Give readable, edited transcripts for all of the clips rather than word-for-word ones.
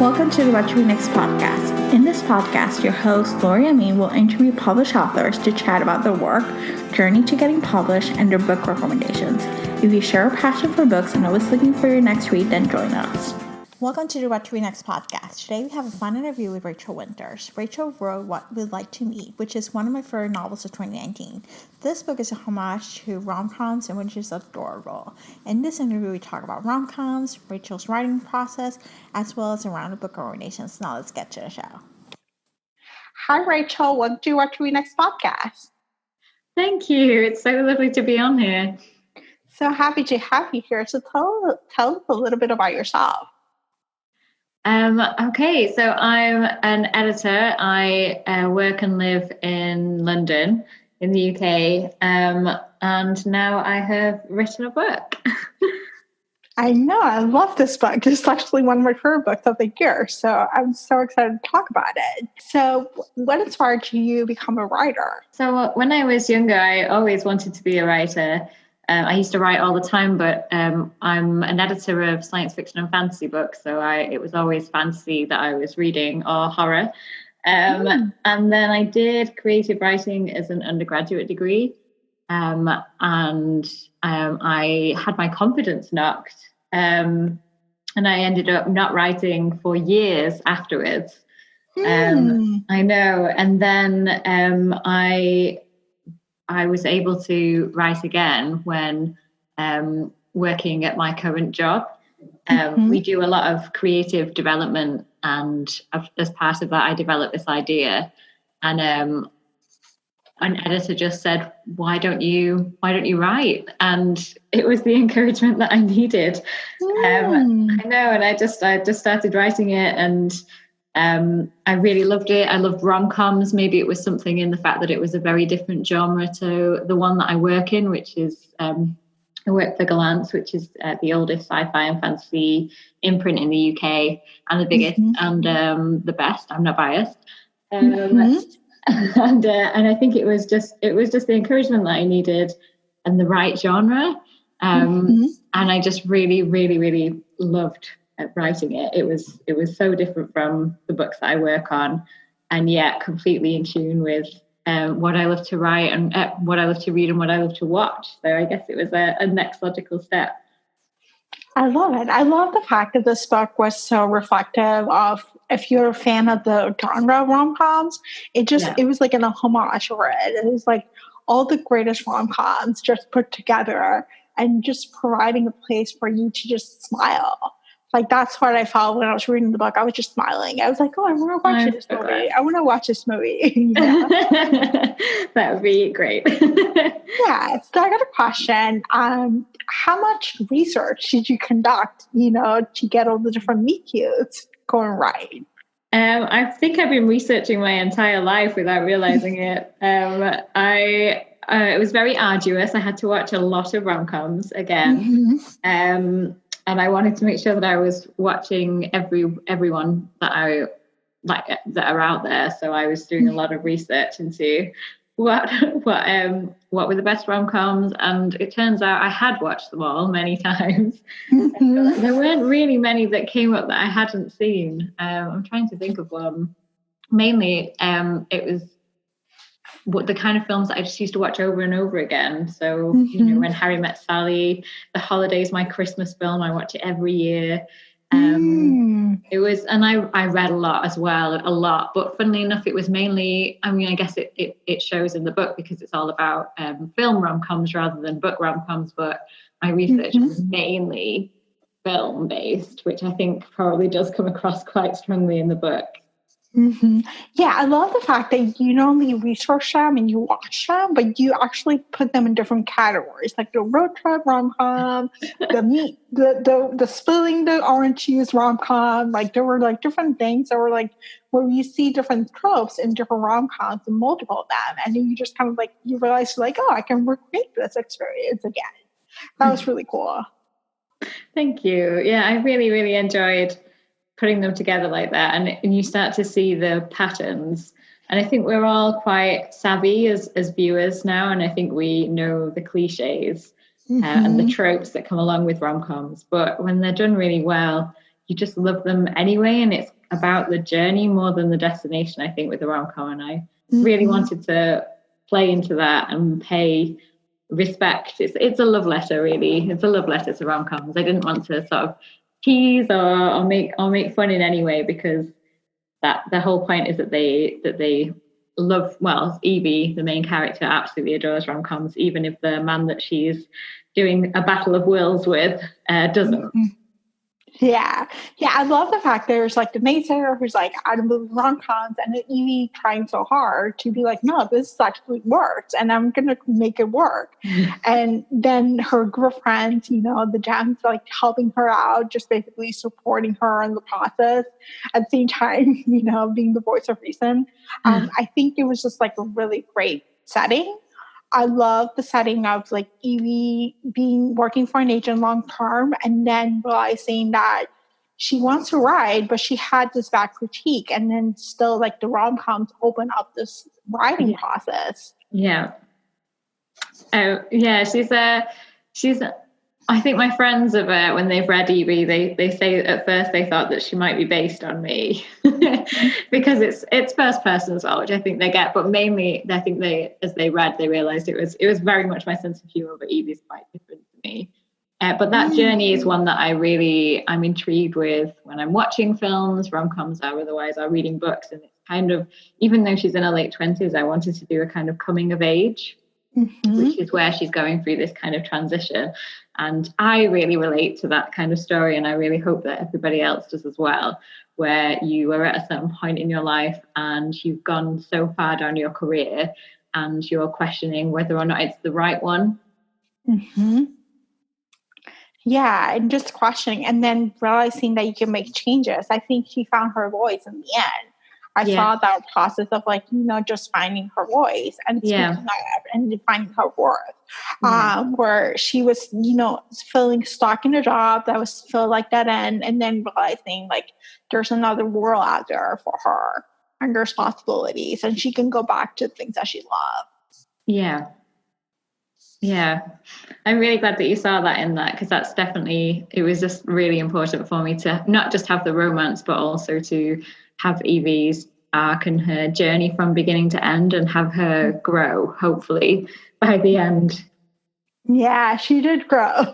Welcome to the What to Read Next podcast. In this podcast, your host, Lori Amin, will interview published authors to chat about their work, journey to getting published, and their book recommendations. If you share a passion for books and always looking for your next read, then join us. Welcome to the What to Read Next podcast. Today we have a fun interview with Rachel Winters. Rachel wrote What We'd Like to Meet, which is one of my favorite novels of 2019. This book is a homage to rom-coms and which is adorable. In this interview we talk about rom-coms, Rachel's writing process, as well as a round of book recommendations. Now let's get to the show. Hi Rachel, welcome to What to Read Next podcast. Thank you. It's so lovely to be on here. So happy to have you here. So tell us a little bit about yourself. Okay, so I'm an editor. I work and live in London, in the UK, and now I have written a book. I know, I love this book. It's actually one of my favorite books of the year, so I'm so excited to talk about it. So what inspired you to become a writer? So when I was younger, I always wanted to be a writer. I used to write all the time, but I'm an editor of science fiction and fantasy books, so it was always fantasy that I was reading or horror. And then I did creative writing as an undergraduate degree, and I had my confidence knocked, and I ended up not writing for years afterwards. I know, and then I was able to write again when working at my current job. We do a lot of creative development, and as part of that, I developed this idea. And an editor just said, "Why don't you write?" And it was the encouragement that I needed. I know, and I just started writing it, and I really loved it. I loved rom-coms. Maybe it was something in the fact that it was a very different genre to the one that I work in, which is I work for Gallant, which is the oldest sci-fi and fantasy imprint in the UK, and the biggest and the best. I'm not biased. And I think it was just the encouragement that I needed and the right genre. And I just really, really, really loved writing it. It was so different from the books that I work on, and yet completely in tune with what I love to write and what I love to read and what I love to watch. So I guess it was a next logical step. I love it. I love the fact that this book was so reflective of, if you're a fan of the genre of rom-coms, it was like an homage for it. It was like all the greatest rom-coms just put together and just providing a place for you to just smile. Like, that's what I felt when I was reading the book. I was just smiling. I was like, oh, I want to watch this movie. I want to watch this movie. That would be great. Yeah. So I got a question. How much research did you conduct, to get all the different meet cutes going right? I think I've been researching my entire life without realizing it. It was very arduous. I had to watch a lot of rom-coms again. And I wanted to make sure that I was watching everyone that I like that are out there. So I was doing a lot of research into what were the best rom-coms, and it turns out I had watched them all many times. There weren't really many that came up that I hadn't seen. I'm trying to think of one. Mainly, it was the kind of films that I just used to watch over and over again. So, When Harry Met Sally, The Holidays, my Christmas film, I watch it every year. It was, and I read a lot, but funnily enough, it was mainly, I guess it shows in the book because it's all about film rom-coms rather than book rom-coms, but my research was mainly film based, which I think probably does come across quite strongly in the book. Yeah, I love the fact that you not only research them and you watch them, but you actually put them in different categories, like the road trip rom-com, the spilling the orange juice rom-com. Like, there were like different things that were like where you see different tropes in different rom-coms and multiple of them, and then you just kind of like you realize like, oh, I can recreate this experience again. That was really cool. Thank you. Yeah, I really, really enjoyed putting them together like that, and you start to see the patterns. And I think we're all quite savvy as viewers now, and I think we know the cliches and the tropes that come along with rom-coms. But when they're done really well, you just love them anyway, and it's about the journey more than the destination, I think, with the rom-com. And I really wanted to play into that and pay respect. It's a love letter, really. It's a love letter to rom-coms. I didn't want to sort of tease or make fun in any way, because that the whole point is that they love, well, Evie, the main character, absolutely adores rom-coms, even if the man that she's doing a battle of wills with doesn't. Yeah. I love the fact there's like the naysayer who's like, I don't believe rom-coms, and then Evie trying so hard to be like, no, this actually works, and I'm gonna make it work. And then her group of friends, the Gems, like helping her out, just basically supporting her in the process, at the same time, being the voice of reason. I think it was just like a really great setting. I love the setting of like Evie working for an agent long term, and then realizing that she wants to write, but she had this bad critique, and then still like the rom-coms open up this writing process. Yeah. Oh yeah, she's I think my friends have, when they've read Evie, they say at first they thought that she might be based on me because it's first person as well, which I think they get. But mainly, I think as they read, they realised it was very much my sense of humour, but Evie's quite different to me. But that journey is one that I'm intrigued with when I'm watching films, rom-coms or otherwise, or reading books. And it's kind of, even though she's in her late 20s, I wanted to do a kind of coming of age, which is where she's going through this kind of transition. And I really relate to that kind of story, and I really hope that everybody else does as well, where you are at a certain point in your life and you've gone so far down your career and you're questioning whether or not it's the right one. Yeah, and just questioning, and then realizing that you can make changes. I think she found her voice in the end. I saw that process of like, just finding her voice and speaking up and defining her worth. Where she was, feeling stuck in a job that was feel like that end, and then realizing like there's another world out there for her and there's possibilities, and she can go back to things that she loves. Yeah, I'm really glad that you saw that in that, because that's definitely, it was just really important for me to not just have the romance, but also to have Evie's arc and her journey from beginning to end, and have her grow, hopefully, by the end. Yeah, she did grow.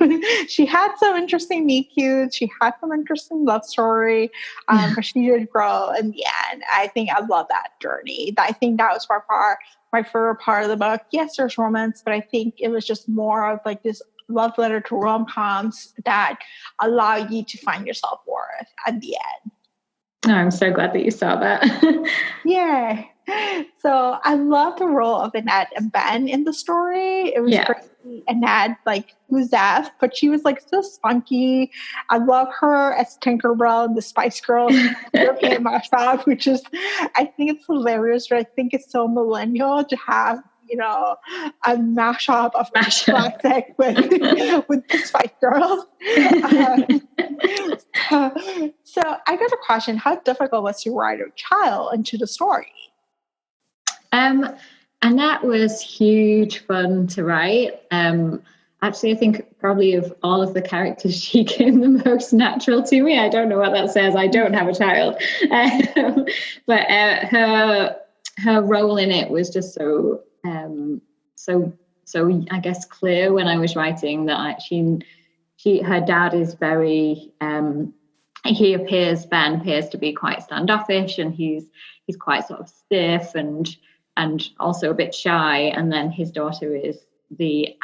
She had some interesting meet cutes. She had some interesting love story, but she did grow in the end. I think I love that journey. I think that was my favorite part of the book. Yes, there's romance, but I think it was just more of like this love letter to rom-coms that allow you to find your self-worth at the end. Oh, I'm so glad that you saw that. Yeah. So I love the role of Annette and Ben in the story. It was great. Annette, like, who's deaf, but she was like so spunky. I love her as Tinkerbell, the Spice Girls European mashup, which is, I think it's hilarious. But I think it's so millennial to have, a mashup of classic with the Spice Girls. So I got a question. How difficult was to write a child into the story? And that was huge fun to write. Actually, I think probably of all of the characters, she came the most natural to me. I don't know what that says. I don't have a child. But her role in it was just so I guess clear when I was writing that her dad is very Ben appears to be quite standoffish, and he's quite sort of stiff and also a bit shy, and then his daughter is the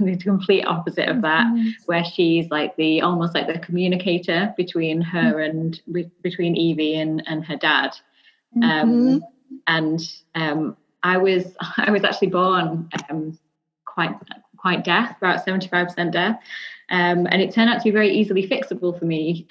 the complete opposite of that, where she's like almost like the communicator between her and between Evie and her dad. I was actually born quite deaf, about 75% deaf, and it turned out to be very easily fixable for me,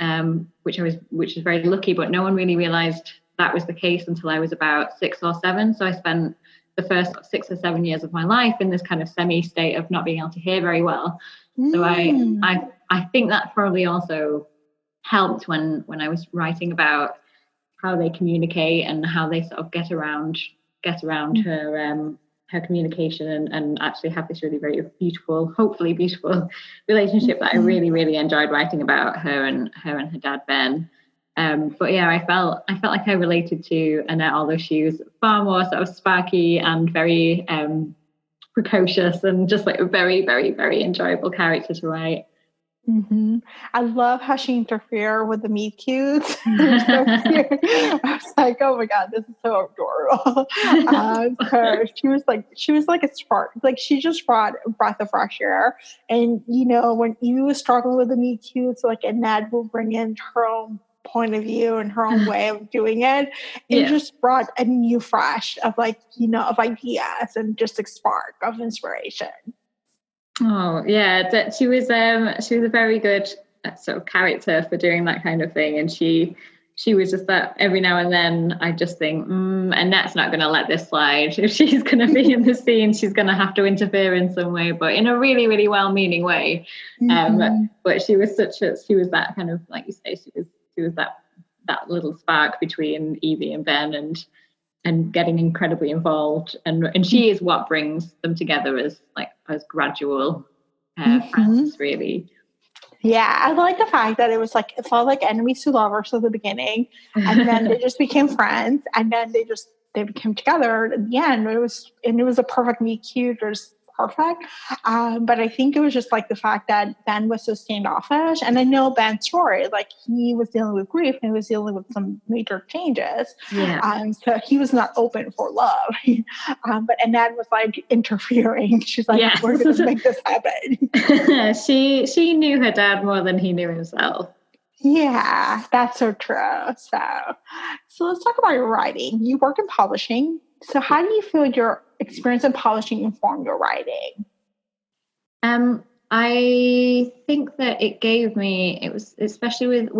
which is very lucky. But no one really realised that was the case until I was about 6 or 7. So I spent the first 6 or 7 years of my life in this kind of semi-state of not being able to hear very well. So I think that probably also helped when I was writing about how they communicate and how they sort of get around her her communication and actually have this really very beautiful, hopefully beautiful relationship that I really, really enjoyed writing about her and her dad, Ben. But yeah, I felt like I related to Annette, although she was far more sort of sparky and very precocious and just like a very, very, very enjoyable character to write. Mm-hmm. I love how she interfered with the meet cutes. It was so cute. I was like, oh my god, this is so adorable. She was like a spark. Like she just brought a breath of fresh air. And you know, when Evie was struggling with the meet cutes, like Annette will bring in her own point of view and her own way of doing it. It just brought a new fresh of like, you know, of ideas and just a spark of inspiration. Oh yeah, that she was a very good sort of character for doing that kind of thing, and she was just that every now and then I just think, Annette's not going to let this slide. If she's going to be in the scene, she's going to have to interfere in some way, but in a really, really well-meaning way. But she was that kind of, like you say, she was that little spark between Evie and Ben, and getting incredibly involved, and she is what brings them together as gradual friends, really. Yeah, I like the fact that it felt like enemies to lovers at the beginning, and then they just became friends, and then they became together at the end. It was a perfect meet cute. It was perfect. But I think it was just like the fact that Ben was so standoffish, and I know Ben's story. Like he was dealing with grief and he was dealing with some major changes. Yeah. So he was not open for love. But Annette was like interfering. She's like, we're going to make this happen. She knew her dad more than he knew himself. Yeah, that's so true. So let's talk about your writing. You work in publishing. So how do you feel your experience in publishing informed your writing? I think that it was especially with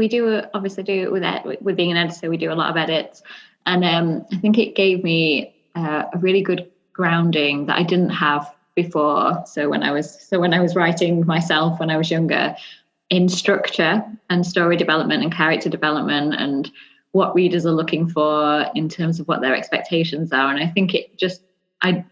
being an editor, we do a lot of edits, and I think it gave me a really good grounding that I didn't have before. So when I was writing myself when I was younger, in structure and story development and character development and what readers are looking for in terms of what their expectations are. And I think I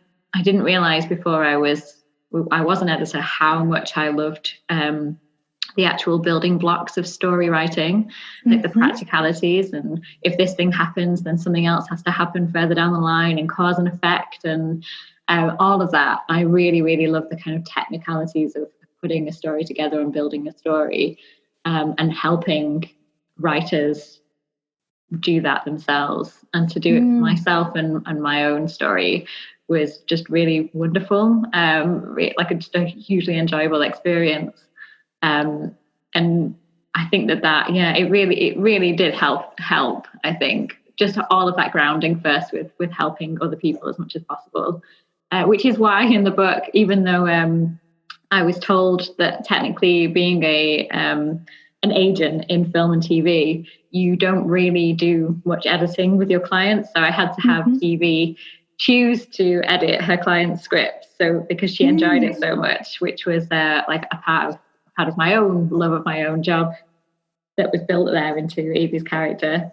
didn't realize before I was an editor how much I loved the actual building blocks of story writing, like the practicalities, and if this thing happens, then something else has to happen further down the line, and cause and effect, and all of that. I really, really love the kind of technicalities of putting a story together and building a story, and helping writers do that themselves, and to do it myself and my own story was just really wonderful, just a hugely enjoyable experience, and I think that it really did help. I think just all of that grounding first with helping other people as much as possible, which is why in the book, even though I was told that technically being an agent in film and TV, you don't really do much editing with your clients. So I had to have TV choose to edit her client's script, so because she enjoyed it so much, which was like a part of my own love of my own job that was built there into Evie's character.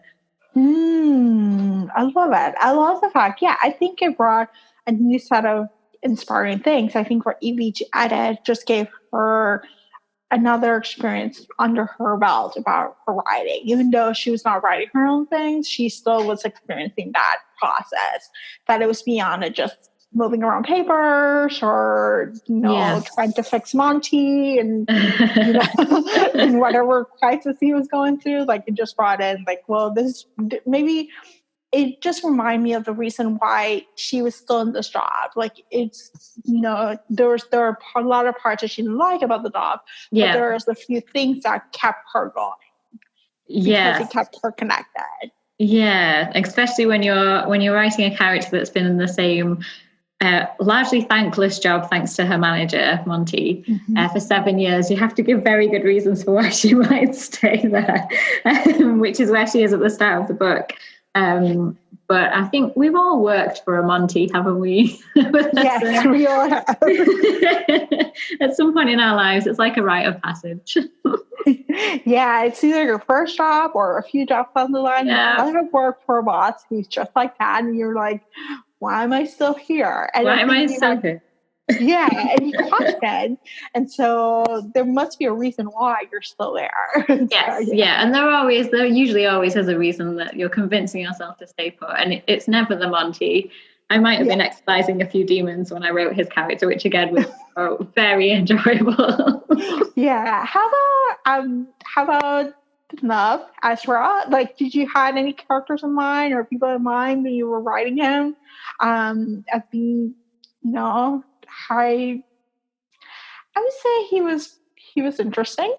I love it. I love the fact. Yeah, I think it brought a new set of inspiring things. I think for Evie to edit just gave her another experience under her belt about her writing. Even though she was not writing her own things, she still was experiencing that process, that it was beyond it just moving around papers or, trying to fix Monty and, and whatever crisis he was going through. Like it just brought in like, well, this maybe it just reminded me of the reason why she was still in this job. Like it's, there are a lot of parts that she didn't like about the job, but there's a few things that kept her going. Because it kept her connected. Yeah, especially when you're writing a character that's been in the same largely thankless job, thanks to her manager Monty, for 7 years. You have to give very good reasons for why she might stay there, which is where she is at the start of the book. But I think we've all worked for a Monty, haven't we? Yes, we all have. At some point in our lives, it's like a rite of passage. Yeah, it's either your first job or a few jobs down the line. Yeah. You kind of work for a boss who's just like that, and you're like, why am I still here? And why am I still here? Yeah, and he questioned, and so there must be a reason why you're still there. Yes, so, yeah, and there usually always has a reason that you're convincing yourself to stay put, and it's never the Monty. I might have been exercising a few demons when I wrote his character, which again was very enjoyable. Yeah. How about Nub, Ezra? Like, did you have any characters in mind or people in mind when you were writing him? As being, I would say he was interesting.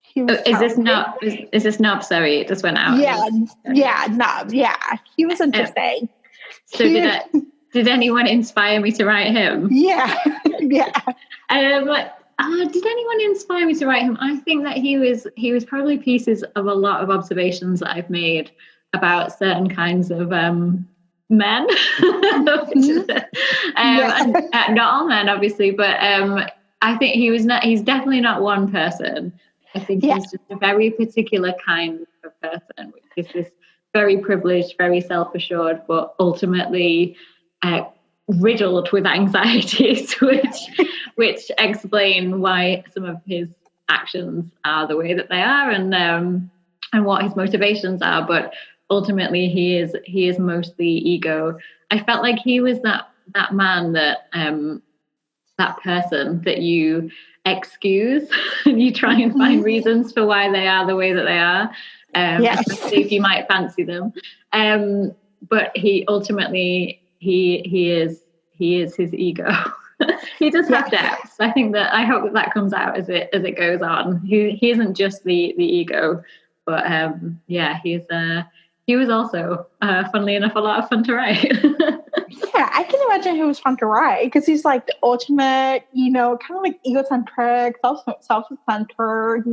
He was is this Nub? Sorry, it just went out. Yeah, Nub. Yeah, he was interesting. So did anyone inspire me to write him? Yeah, yeah. Did anyone inspire me to write him? I think that he was probably pieces of a lot of observations that I've made about certain kinds of men. Not all men, obviously, but I think he's definitely not one person. I think he's just a very particular kind of person, which is this very privileged, very self-assured, but ultimately riddled with anxieties, which explain why some of his actions are the way that they are, and what his motivations are. But ultimately, he is mostly ego. I felt like he was that man that person that you excuse and you try and find reasons for why they are the way that they are, especially if you might fancy them. But he ultimately he is his ego. He does have doubts. I hope that comes out as it goes on. He isn't just the ego, but he was also funnily enough a lot of fun to write. Yeah, I can imagine he was fun to write because he's like the ultimate, kind of like egocentric, self-centered,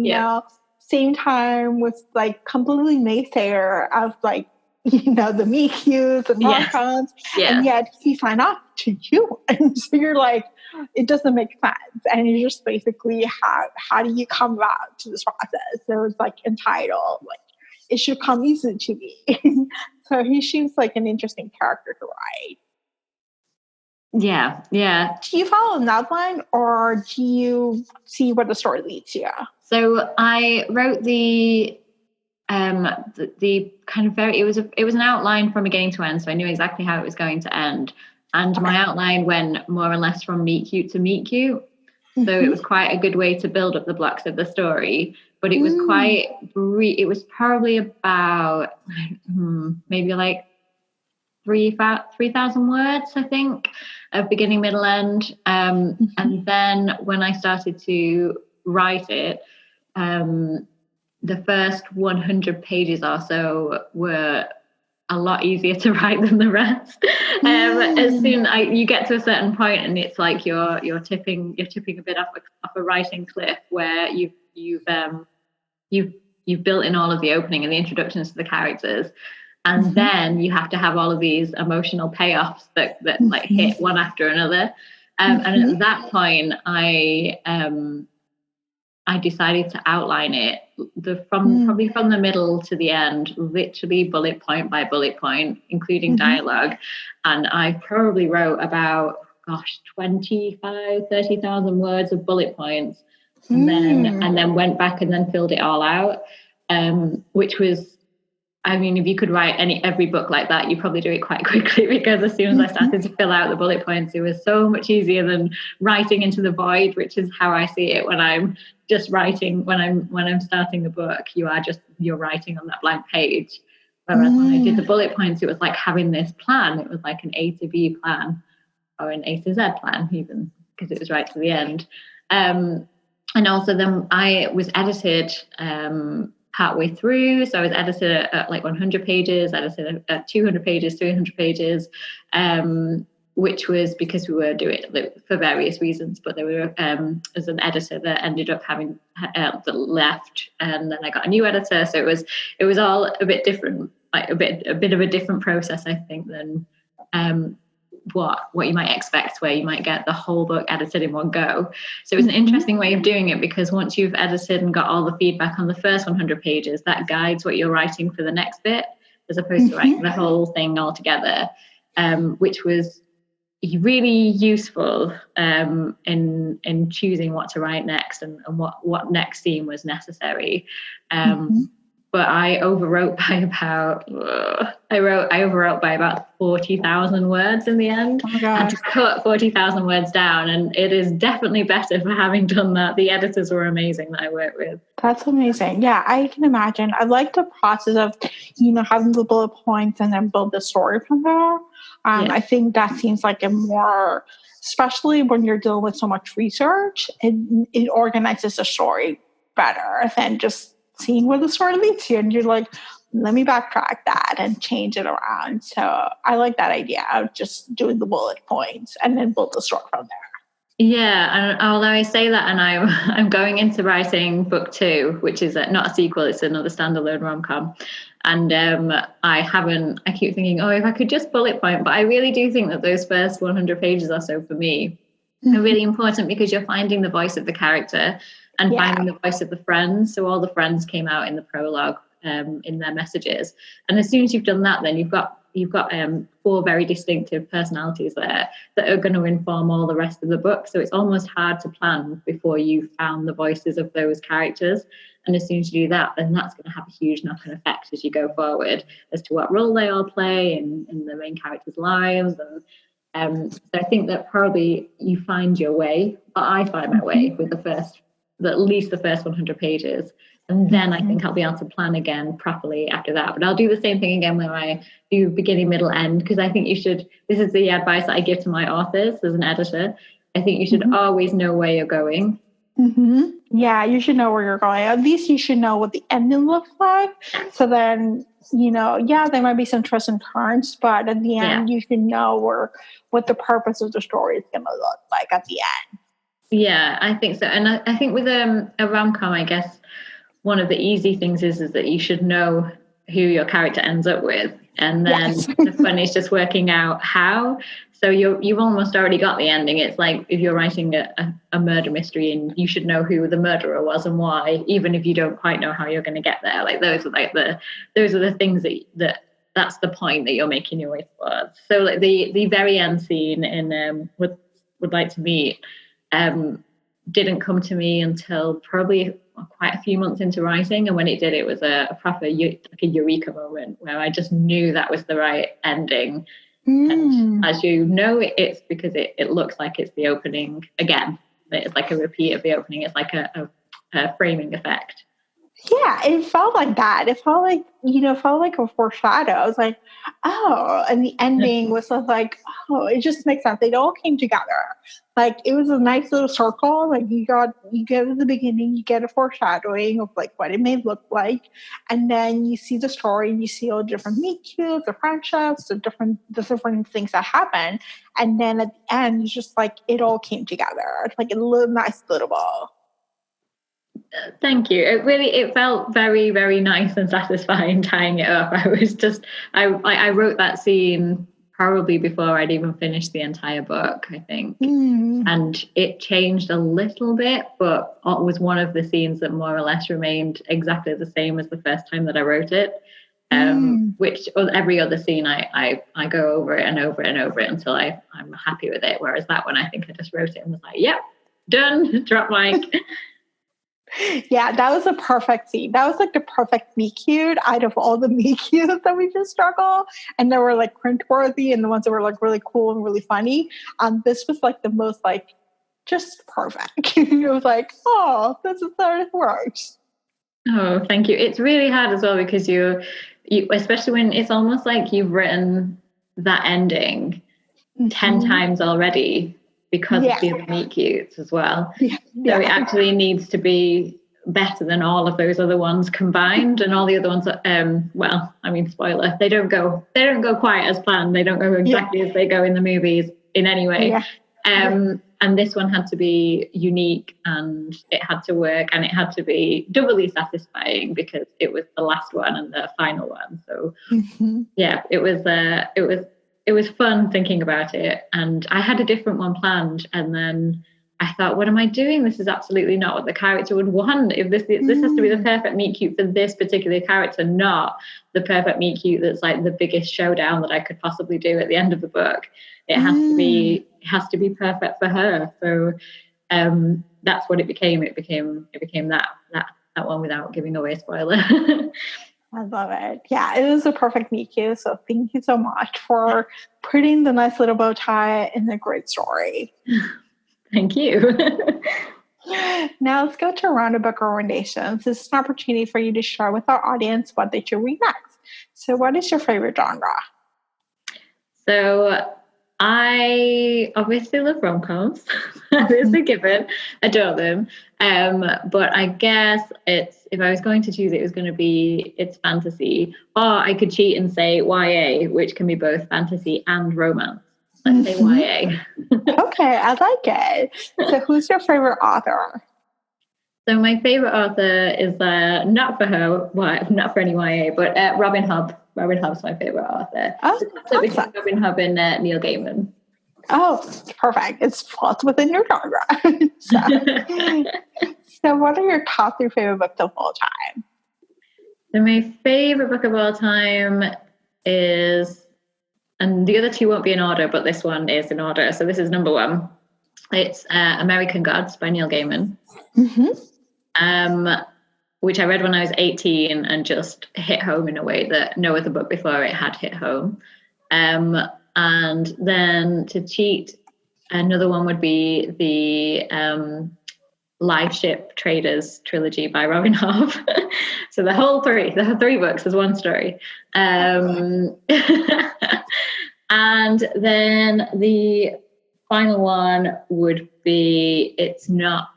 same time was like completely naysayer of like, the meet cutes and rom-coms, and yet he signed up to you. And so you're like, it doesn't make sense. And you just basically, how do you come about to this process? There was like entitled, like, it should come easy to me. So he seems like an interesting character to write. Yeah. Do you follow an outline or do you see where the story leads you? So I wrote the kind of it was an outline from beginning to end, so I knew exactly how it was going to end. And my outline went more or less from meet cute to meet cute. So it was quite a good way to build up the blocks of the story. But it was quite brief. It was probably about maybe like 3,000 words, I think, of beginning, middle, end. And then when I started to write it, the first 100 pages or so were a lot easier to write than the rest. As soon you get to a certain point, and it's like you're tipping a bit off a writing cliff where you've built in all of the opening and the introductions to the characters, and then you have to have all of these emotional payoffs that like hit one after another. And at that point, I decided to outline it probably from the middle to the end, literally bullet point by bullet point, including dialogue. And I probably wrote about 30,000 words of bullet points, and then went back and then filled it all out, which was, I mean, if you could write every book like that, you probably do it quite quickly, because as soon as I started to fill out the bullet points, it was so much easier than writing into the void, which is how I see it when I'm just writing. When I'm starting a book, you're writing on that blank page. Whereas when I did the bullet points, it was like having this plan. It was like an A to B plan, or an A to Z plan, even, because it was right to the end. And also then I was edited partway through. So I was edited at like 100 pages, edited at 200 pages, 300 pages, which was because we were doing it for various reasons. But there were, as an editor that ended up having that left, and then I got a new editor. So it was all a bit different, like a bit of a different process, I think, than what you might expect, where you might get the whole book edited in one go. So it was an interesting way of doing it, because once you've edited and got all the feedback on the first 100 pages, that guides what you're writing for the next bit, as opposed to writing the whole thing all together. which was really useful in choosing what to write next and what next scene was necessary. But I overwrote by about 40,000 words in the end. Oh my I had gosh. to cut 40,000 words down, and it is definitely better for having done that. The editors were amazing that I worked with. That's amazing. Yeah, I can imagine. I like the process of, having the bullet points and then build the story from there. I think that seems like a more, especially when you're dealing with so much research, it organizes the story better than just seeing where the story leads you. And you're like, let me backtrack that and change it around. So I like that idea of just doing the bullet points and then build the story from there. Yeah, and although I say that, and I'm going into writing book 2, which is not a sequel, it's another standalone rom-com. And I keep thinking, if I could just bullet point, but I really do think that those first 100 pages or so for me are really important, because you're finding the voice of the character and finding the voice of the friends. So all the friends came out in the prologue in their messages. And as soon as you've done that, then you've got 4 very distinctive personalities there that are going to inform all the rest of the book. So it's almost hard to plan before you've found the voices of those characters. And as soon as you do that, then that's going to have a huge knock-on effect as you go forward as to what role they all play in the main characters' lives. And so I think that probably you find your way, but I find my way with at least the first 100 pages. And then I think I'll be able to plan again properly after that. But I'll do the same thing again where I do beginning, middle, end, because I think this is the advice that I give to my authors as an editor. I think you should always know where you're going. Yeah, you should know where you're going. At least you should know what the ending looks like. So then, there might be some twists and turns, but at the end, you should know what the purpose of the story is going to look like at the end. Yeah, I think so. And I think with a rom-com, I guess, one of the easy things is that you should know who your character ends up with. And then the fun is just working out how. So you've almost already got the ending. It's like if you're writing a murder mystery, and you should know who the murderer was and why, even if you don't quite know how you're going to get there. Like those are the things that's the point that you're making your way towards. So like the very end scene in Would Like to Meet didn't come to me until probably quite a few months into writing, and when it did, it was a proper like a eureka moment where I just knew that was the right ending. And as you know, it's because it looks like it's the opening again. It's like a repeat of the opening. It's like a framing effect. Yeah, it felt like that. It felt like, a foreshadow. I was like, oh, and the ending was like, oh, it just makes sense. They all came together. Like, it was a nice little circle. Like, you get at the beginning, you get a foreshadowing of like what it may look like. And then you see the story, and you see all the different meet cutes, the friendships, the different things that happen. And then at the end, it's just like, it all came together. It's like a little nice little ball. Thank you. It felt very, very nice and satisfying tying it up. I wrote that scene probably before I'd even finished the entire book, I think. And it changed a little bit, but it was one of the scenes that more or less remained exactly the same as the first time that I wrote it. Which every other scene I go over it and over it and over it until I'm happy with it. Whereas that one, I think I just wrote it and was like, yep, done, drop mic. Yeah, that was a perfect scene. That was like the perfect meet cute out of all the meet cutes that we just struggle. And they were like cringeworthy and the ones that were like really cool and really funny. This was like the most like just perfect. It was like, oh, this is how it works. Oh, thank you. It's really hard as well because you especially when it's almost like you've written that ending 10 times already. Because of the other meet cutes as well. So it actually needs to be better than all of those other ones combined, and all the other ones spoiler, they don't go quite as planned. They don't go exactly as they go in the movies in any way. And this one had to be unique, and it had to work, and it had to be doubly satisfying because it was the last one and the final one. So it was fun thinking about it, and I had a different one planned, and then I thought, what am I doing? This is absolutely not what the character would want. If this has to be the perfect meet cute for this particular character, not the perfect meet cute that's like the biggest showdown that I could possibly do at the end of the book. It has to be perfect for her. So that's what it became. It became that one without giving away a spoiler. I love it. Yeah, it was a perfect meet cute. So thank you so much for putting the nice little bow tie in a great story. Thank you. Now let's go to a round of book recommendations. This is an opportunity for you to share with our audience what they should read next. So what is your favorite genre? So I obviously love rom-coms. That is a given. Adore them. But I guess if I was going to choose, it's fantasy. Or I could cheat and say YA, which can be both fantasy and romance. Let's say YA. Okay, I like it. So who's your favorite author? So my favorite author is not for any YA, but Robin Hobb. Robin Hobb's my favorite author. Oh, Between Robin Hobb and Neil Gaiman. Oh, perfect. It's falls within your genre. So what are your top 3 favorite books of all time? So my favorite book of all time is, and the other 2 won't be in order, but this one is in order. So this is number 1. It's American Gods by Neil Gaiman. Which I read when I was 18 and just hit home in a way that no other book before it had hit home. And then to cheat, another one would be the Live Ship Traders trilogy by Robin Hobb. So the 3 books is one story. And then the final one would be It's Not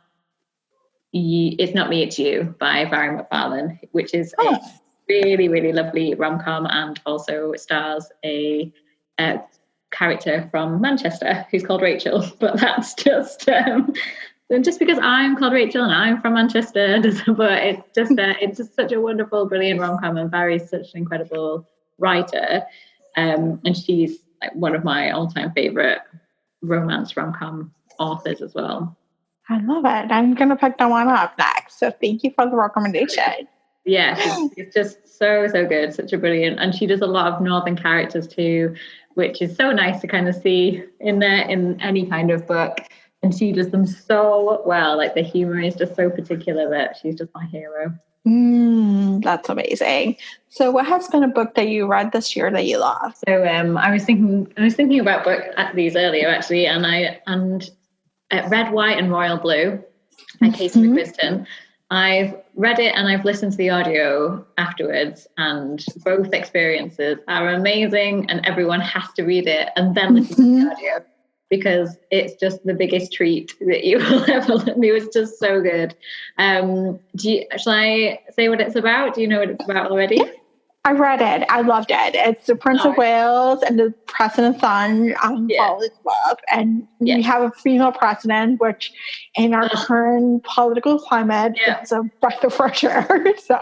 Me, It's You by Barry McFarlane, which is a really, really lovely rom-com and also stars a character from Manchester who's called Rachel. But that's just because I'm called Rachel and I'm from Manchester, but it's just such a wonderful, brilliant rom-com, and Barry's such an incredible writer, and she's like one of my all-time favorite romance rom-com authors as well. I love it. I'm going to pick that one up next. So thank you for the recommendation. Yeah, it's just so good. Such a brilliant. And she does a lot of northern characters too, which is so nice to kind of see in any kind of book. And she does them so well. Like the humor is just so particular that she's just my hero. That's amazing. So what has been a book that you read this year that you love? So I was thinking about these earlier actually, and Red, White and Royal Blue by Casey McQuiston. I've read it and I've listened to the audio afterwards, and both experiences are amazing, and everyone has to read it and then listen to the audio, because it's just the biggest treat that you will ever learn. It was just so good. Shall I say what it's about? Do you know what it's about already? I read it. I loved it. It's the Prince of Wales and the president's son fall in love. And we have a female president, which in our current political climate, it's a breath of fresh air. So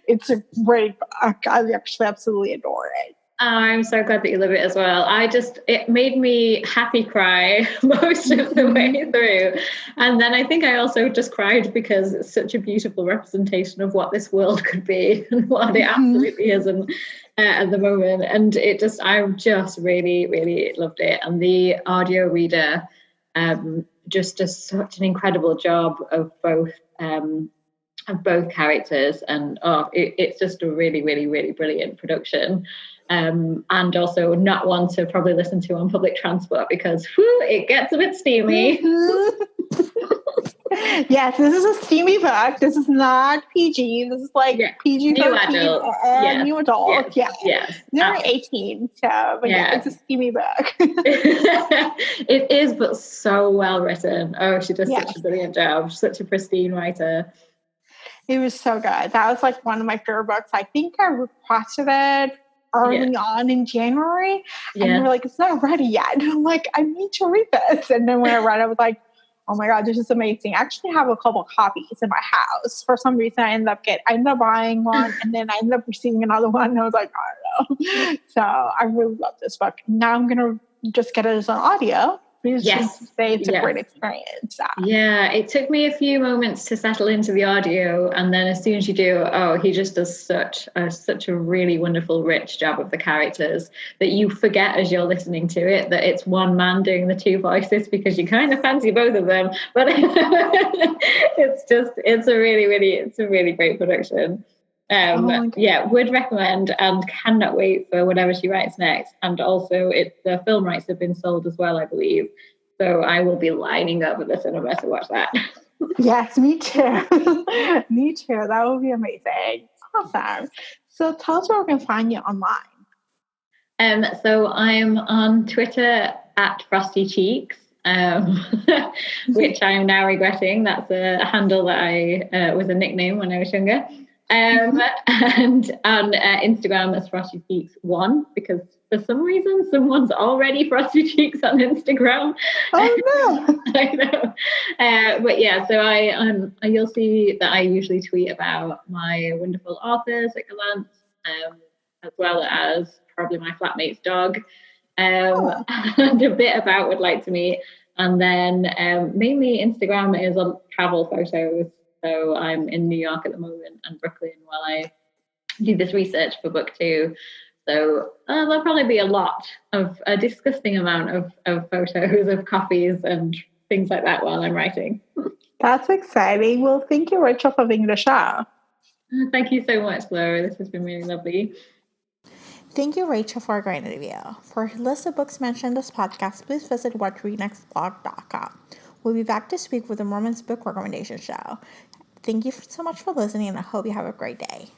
it's a great book. I actually absolutely adore it. Oh, I'm so glad that you love it as well. It made me happy cry most of the way through. And then I think I also just cried because it's such a beautiful representation of what this world could be and what it absolutely isn't at the moment. And I just really, really loved it. And the audio reader just does such an incredible job of both characters. And it's just a really, really, really brilliant production. And also not one to probably listen to on public transport, because it gets a bit steamy. Yes, this is a steamy book. This is not PG. This is like PG-13 and new adult. Yes. They're 18, so but it's a steamy book. It is, but so well written. Oh, she does such a brilliant job. She's such a pristine writer. It was so good. That was like one of my favorite books. I think I requested it early on in January, and they were like, it's not ready yet. And I'm like, I need to read this. And then when I read it, I was like, oh my God, this is amazing. I actually have a couple copies in my house. For some reason, I ended up buying one, and then I ended up receiving another one. And I was like, I don't know. So I really love this book. Now I'm going to just get it as an audio Because Yes. she say it's a great experience. Yeah, it took me a few moments to settle into the audio, and then as soon as you do, he just does such a really wonderful, rich job of the characters that you forget as you're listening to it that it's one man doing the two voices, because you kind of fancy both of them. But it's a really great production. Would recommend, and cannot wait for whatever she writes next. And also, the film rights have been sold as well, I believe. So I will be lining up at the cinema to watch that. Yes, me too. Me too. That would be amazing. Awesome. So tell us where we can find you online. So I'm on Twitter at Frosty Cheeks, which I'm now regretting. That's a handle that I was a nickname when I was younger. And on Instagram as Frosty Cheeks 1, because for some reason someone's already Frosty Cheeks on Instagram. Oh no! I know. But yeah, so you'll see that I usually tweet about my wonderful authors at Gallant, as well as probably my flatmate's dog, and a bit about Would Like to Meet. And then mainly Instagram is on travel photos. So I'm in New York at the moment and Brooklyn while I do this research for book 2. So there'll probably be a disgusting amount of photos of coffees and things like that while I'm writing. That's exciting. Well, thank you, Rachel, for being on the show. Thank you so much, Laura. This has been really lovely. Thank you, Rachel, for a great interview. For a list of books mentioned in this podcast, please visit whattoreadnextblog.com. We'll be back this week with the Mormon's Book Recommendation Show. Thank you so much for listening, and I hope you have a great day.